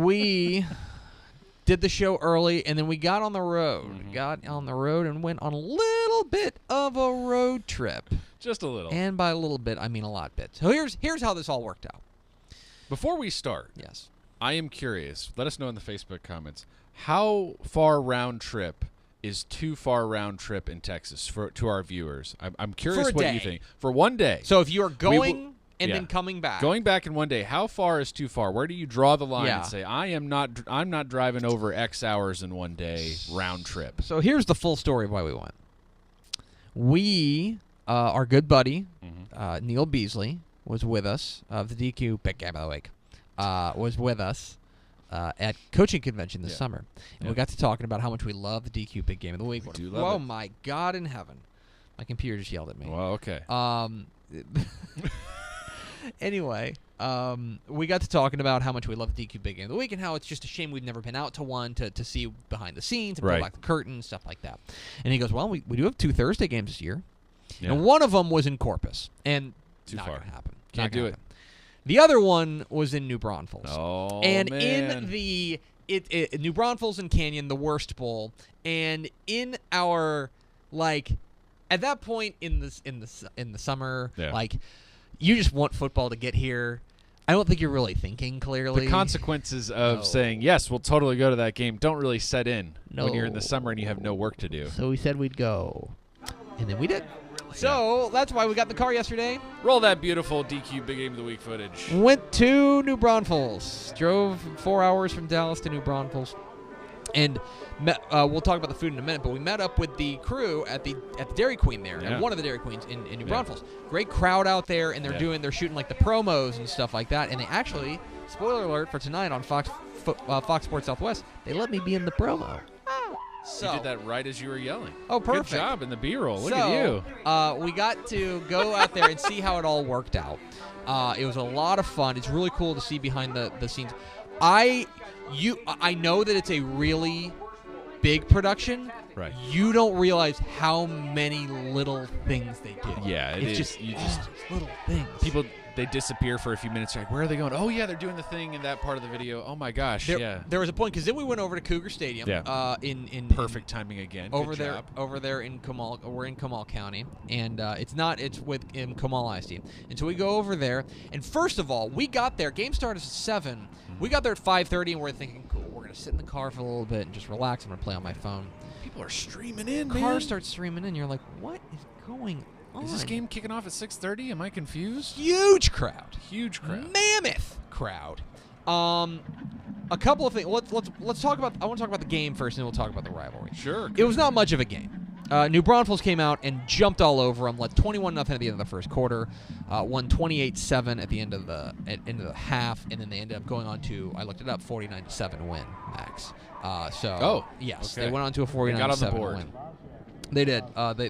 we did the show early, and then we got on the road. And went on a little bit of a road trip. Just a little. And by a little bit, I mean a lot bit. So here's how this all worked out. Before we start, yes, I am curious. Let us know in the Facebook comments. How far round trip is too far round trip in Texas to our viewers? I'm curious what you think. For one day. So if you're going and then coming back. Going back in one day, how far is too far? Where do you draw the line and say, I'm not driving over X hours in one day round trip? So here's the full story of why we went. We, our good buddy, Neil Beasley, was with us, of the DQ Big Game of the Week, was with us at coaching convention this summer. And we got to talking about how much we love the DQ Big Game of the Week. Oh, my God in heaven. My computer just yelled at me. Well, okay. Anyway, we got to talking about how much we love the DQ Big Game of the Week and how it's just a shame we've never been out to one to see behind the scenes and pull back the curtain, stuff like that. And he goes, well, we do have 2 Thursday games this year. Yeah. And one of them was in Corpus. And too not far. Gonna happen. Can't do it. The other one was in New Braunfels. Oh, and man. in the New Braunfels and Canyon, the Wurst Bowl, and in our at that point in the summer, you just want football to get here. I don't think you're really thinking clearly. The consequences of saying, yes, we'll totally go to that game don't really set in when you're in the summer and you have no work to do. So we said we'd go, and then we did. So that's why we got in the car yesterday. Roll that beautiful DQ Big Game of the Week footage. Went to New Braunfels. Drove 4 hours from Dallas to New Braunfels. And we'll talk about the food in a minute, but we met up with the crew at the Dairy Queen there, at one of the Dairy Queens in New Braunfels. Great crowd out there, and they're shooting like the promos and stuff like that. And they actually, spoiler alert for tonight on Fox Sports Southwest, they let me be in the promo. So, you did that right as you were yelling. Oh, perfect. Good job in the B-roll. Look at you. We got to go out there and see how it all worked out. It was a lot of fun. It's really cool to see behind the scenes. I know that it's a really big production. Right. You don't realize how many little things they did. Yeah, it's just little things. People, they disappear for a few minutes. You're like, where are they going? Oh, yeah, they're doing the thing in that part of the video. Oh, my gosh, There was a point, because then we went over to Cougar Stadium. Yeah. In perfect timing again. Over there in Comal. We're in Comal County, and it's in Comal ISD. And so we go over there, and first of all, we got there. Game started at 7. Mm-hmm. We got there at 5:30, and we're thinking, cool, we're going to sit in the car for a little bit and just relax. I'm going to play on my phone. People are streaming in, man. Cars start streaming in. You're like, what is going on? Is this game kicking off at 6:30? Am I confused? Huge crowd. Huge crowd. Mammoth crowd. A couple of things. Let's talk about. I want to talk about the game first, and then we'll talk about the rivalry. Sure. It was not much of a game. New Braunfels came out and jumped all over them, led 21-0 at the end of the first quarter, won 28-7 at the end of the half, and then they ended up going on to, I looked it up, 49-7 win, Max. Yes, they went on to a 49-7 win. They did.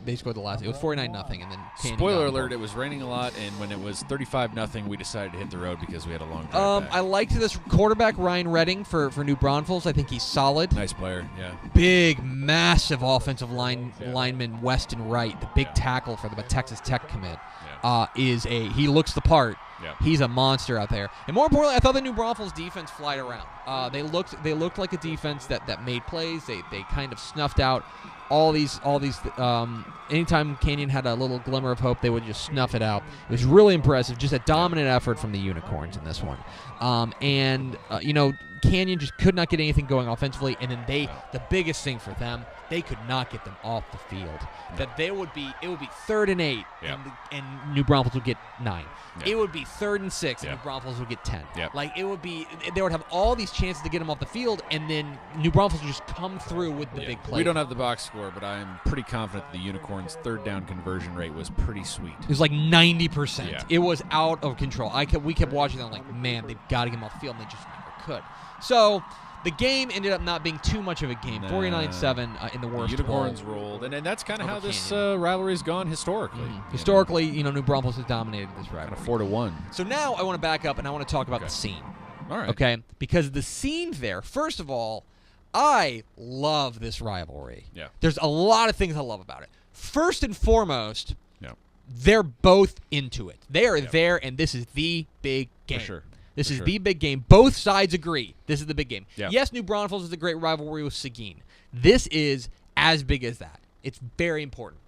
They scored the last. It was 49-0, and then spoiler alert: it was raining a lot, and when it was 35-0, we decided to hit the road because we had a long drive back. I liked this quarterback Ryan Redding for New Braunfels. I think he's solid. Nice player. Yeah. Big, massive offensive lineman, Weston Wright, the big tackle for the Texas Tech commit. He looks the part. Yeah. He's a monster out there. And more importantly, I thought the New Braunfels defense flied around. They looked like a defense that made plays. They kind of snuffed out all these anytime Canyon had a little glimmer of hope, they would just snuff it out. It was really impressive, just a dominant effort from the Unicorns in this one. Canyon just could not get anything going offensively, and then the biggest thing for them, they could not get them off the field. That it would be 3rd and 8, and New Braunfels would get 9. It would be 3rd and 6, and New Braunfels would get 10. They would have all these chances to get them off the field, and then New Braunfels would just come through with the big play. We don't have the box score, but I'm pretty confident the Unicorns' 3rd down conversion rate was pretty sweet. It was like 90%. Yeah. It was out of control. We kept watching them like, man, they've got to get them off the field, and they just never could. So the game ended up not being too much of a game, 49-7 in the Wurst Bowl. Unicorns rolled, and that's kind of how this rivalry's gone historically. Mm-hmm. Historically, New Braunfels has dominated this rivalry. 4-1. So now I want to back up, and I want to talk about the scene. All right. Okay? Because the scene there, first of all, I love this rivalry. Yeah. There's a lot of things I love about it. First and foremost, they're both into it. They are there, and this is the big game. For sure. This is sure. the big game. Both sides agree. This is the big game. Yeah. Yes, New Braunfels is a great rivalry with Seguin. This is as big as that. It's very important.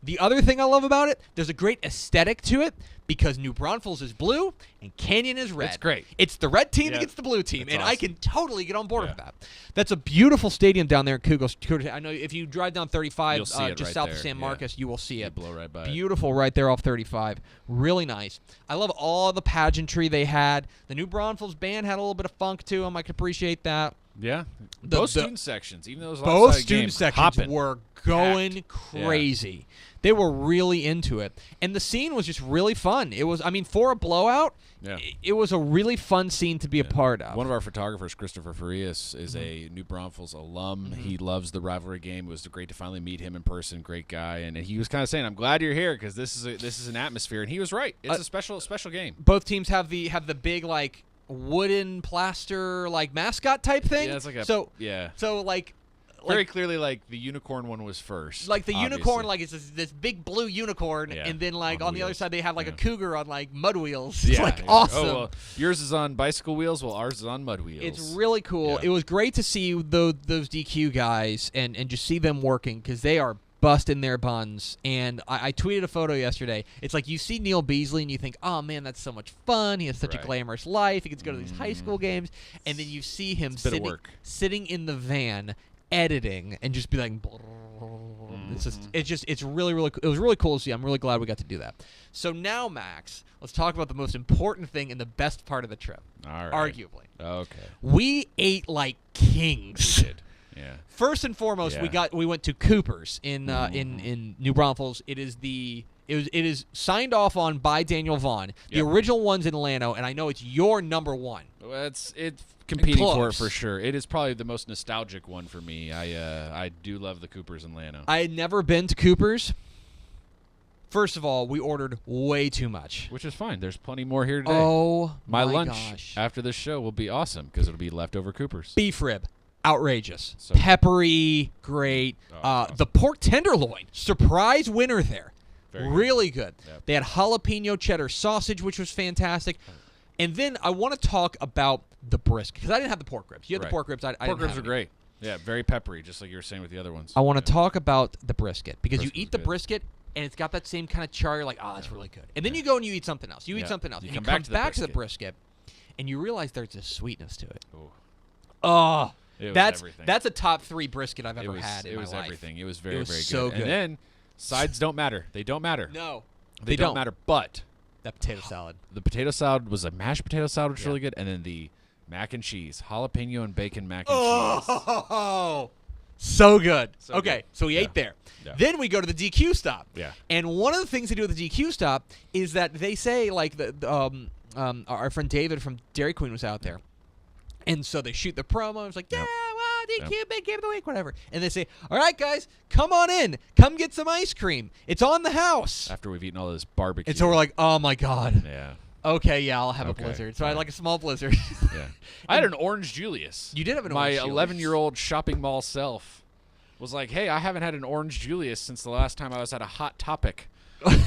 The other thing I love about it, there's a great aesthetic to it because New Braunfels is blue and Canyon is red. It's great. It's the red team against the blue team, That's and awesome. I can totally get on board with that. That's a beautiful stadium down there in Kugels. I know if you drive down 35 You'll see it just right south there. of San Marcos, you will see it. blow right by it. Beautiful right there off 35. Really nice. I love all the pageantry they had. The New Braunfels band had a little bit of funk to them. I could appreciate that. Yeah. The- Both the- student sections, even those Both outside student games, sections hopping. were going Packed. crazy. They were really into it. And the scene was just really fun. It was, I mean, for a blowout, Yeah. it was a really fun scene to be a part of. One of our photographers, Christopher Farias, is a New Braunfels alum. He loves the rivalry game. It was great to finally meet him in person. Great guy, and he was kind of saying, "I'm glad you're here because this is an atmosphere." And he was right. It's a special game. Both teams have the big, like, wooden plaster, like, mascot type thing. Yeah, it's like a so like very clearly like the unicorn one was first. like the obviously. unicorn, like it's this big blue unicorn, Yeah, and then like on the other wheels. side they have like a Yeah. cougar on like mud wheels. Yeah, It's like yeah. awesome. Oh, well, yours is on bicycle wheels, while ours is on mud wheels. It's really cool. Yeah. It was great to see those DQ guys and just see them working because they are busting their buns. And I tweeted a photo yesterday. It's like you see Neil Beasley and you think, oh man, that's so much fun. He has such a Right. glamorous life. He gets to go to these high school games, and then you see him It's a bit of work. sitting in the van editing and just be like. It's really cool. It was really cool to see. I'm really glad we got to do that. So now, Max, let's talk about the most important thing and the best part of the trip. All right. Arguably, Okay. we ate like kings. We did. Yeah. First and foremost, Yeah. we went to Cooper's in New Braunfels. It is signed off on by Daniel Vaughn. The Yep. original one's in Llano, and I know it's your number one. Well, it's competing for it close. for sure. It is probably the most nostalgic one for me. I do love the Coopers in Llano. I had never been to Cooper's. First of all, we ordered way too much. Which is fine. There's plenty more here today. Oh my lunch gosh! after this show will be awesome because it'll be leftover Coopers. Beef rib, outrageous. So- Peppery, great. awesome. The pork tenderloin, surprise winner there. Very good. Really good. Yep. They had jalapeno cheddar sausage, which was fantastic. And then I want to talk about the brisket because I didn't have the pork ribs. You had the Right. pork ribs. I Pork didn't ribs have are any. great. Yeah, very peppery, just like you were saying with the other ones. I want Yeah. to talk about the brisket because Brisket you was eat the good. brisket and it's got that same kind of char. You're like, oh, that's really good. And then you go and you eat something else. You eat Yeah. something else. You and you come come back to the back to the brisket. brisket and you realize there's a sweetness to it. Ooh. Oh, It was that's everything. that's a top 3 brisket I've It ever was, had in it my was life. everything. It was very, was very so good. good. And then sides don't matter. They don't matter. No, They don't. matter. But that potato salad. the potato salad was a mashed potato salad, which was Yeah. really good. And then the mac and cheese, jalapeno and bacon mac and cheese. Oh, so good. So okay, good. so we Yeah. ate there. Yeah. Then we go to the DQ stop. Yeah. And one of the things they do at the DQ stop is that they say, like, our friend David from Dairy Queen was out there. And so they shoot the promo. It's like, yeah, Yep. well, DQ, Yep. big game of the week, whatever. And they say, all right, guys, come on in. Come get some ice cream. It's on the house. After we've eaten all this barbecue. And so we're like, oh, my God. yeah. Okay, yeah, I'll have Okay, a blizzard. So I had fine. like a small blizzard. Yeah. I had an orange Julius. You did have an My orange Julius. 11-year-old shopping mall self was like, hey, I haven't had an orange Julius since the last time I was at a Hot Topic.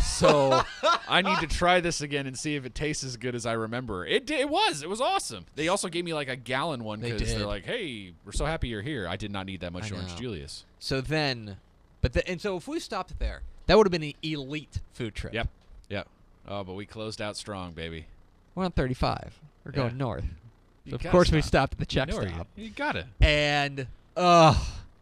So I need to try this again and see if it tastes as good as I remember. It did. It was awesome. They also gave me like a gallon one They because did. they're like, hey, we're so happy you're here. I did not need that much I orange know. Julius. So then, and so if we stopped there, that would have been an elite food trip. Yep. Yep. Oh, but we closed out strong, baby. We're on 35. We're Yeah. going north. You So of gotta course we stop. stopped at the check You know stop. You gotta. And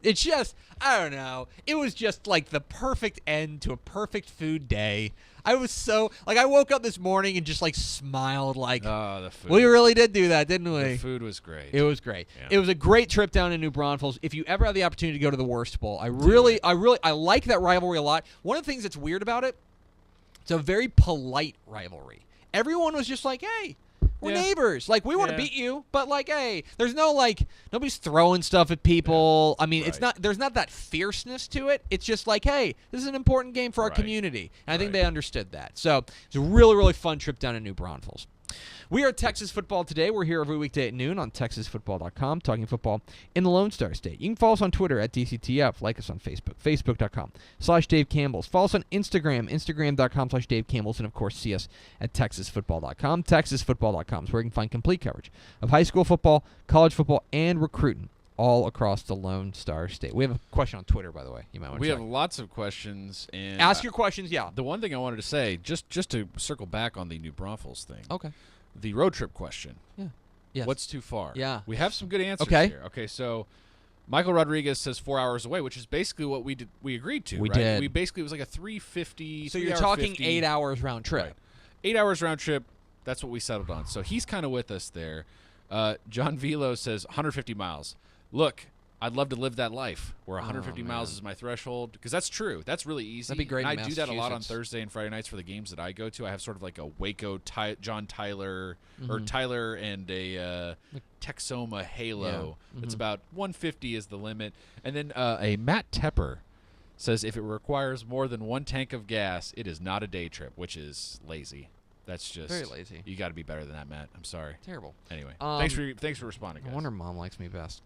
it's just, I don't know. It was just like the perfect end to a perfect food day. I was so, like, I woke up this morning and just like smiled like, Oh, the food. we really did do that, didn't we? The food was great. It was great. Yeah. It was a great trip down in New Braunfels. If you ever have the opportunity to go to the Wurst Bowl, I like that rivalry a lot. One of the things that's weird about it, it's a very polite rivalry. Everyone was just like, hey, we're Yeah. neighbors. Like, we want to Yeah. beat you, but like, hey, there's no like, nobody's throwing stuff at people. I mean, it's Right. there's not that fierceness to it. It's just like, hey, this is an important game for our Right. community. And I think Right. they understood that. So it's a really, really fun trip down in New Braunfels. We are Texas Football Today. We're here every weekday at noon on TexasFootball.com, talking football in the Lone Star State. You can follow us on Twitter at DCTF. Like us on Facebook, Facebook.com/Dave Campbell's. Follow us on Instagram, Instagram.com/Dave Campbell's. And, of course, see us at TexasFootball.com. TexasFootball.com is where you can find complete coverage of high school football, college football, and recruiting all across the Lone Star State. We have a question on Twitter, by the way. You might want to We check. have lots of questions. And Ask your questions, yeah. The one thing I wanted to say, just to circle back on the New Braunfels thing. Okay. The road trip question. Yeah. Yes. What's too far? Yeah. We have some good answers Okay. here. Okay, so Michael Rodriguez says 4 hours away, which is basically what we agreed to. We right? did. We basically, it was like a 350. So you're talking 8 hours round trip. Right. 8 hours round trip. That's what we settled on. So he's kind of with us there. John Velo says 150 miles. Look, I'd love to live that life where 150 miles is my threshold, because that's true. That's really easy. That'd be great And in I do that a lot on Massachusetts. Thursday and Friday nights for the games that I go to. I have sort of like a Waco John Tyler or Tyler and a Texoma Halo. It's about 150 is the limit. And then a Matt Tepper says if it requires more than one tank of gas, it is not a day trip, which is lazy. That's just Very lazy. You got to be better than that, Matt. I'm sorry. Terrible. Anyway, Um, thanks for responding, guys. I wonder Mom likes me best.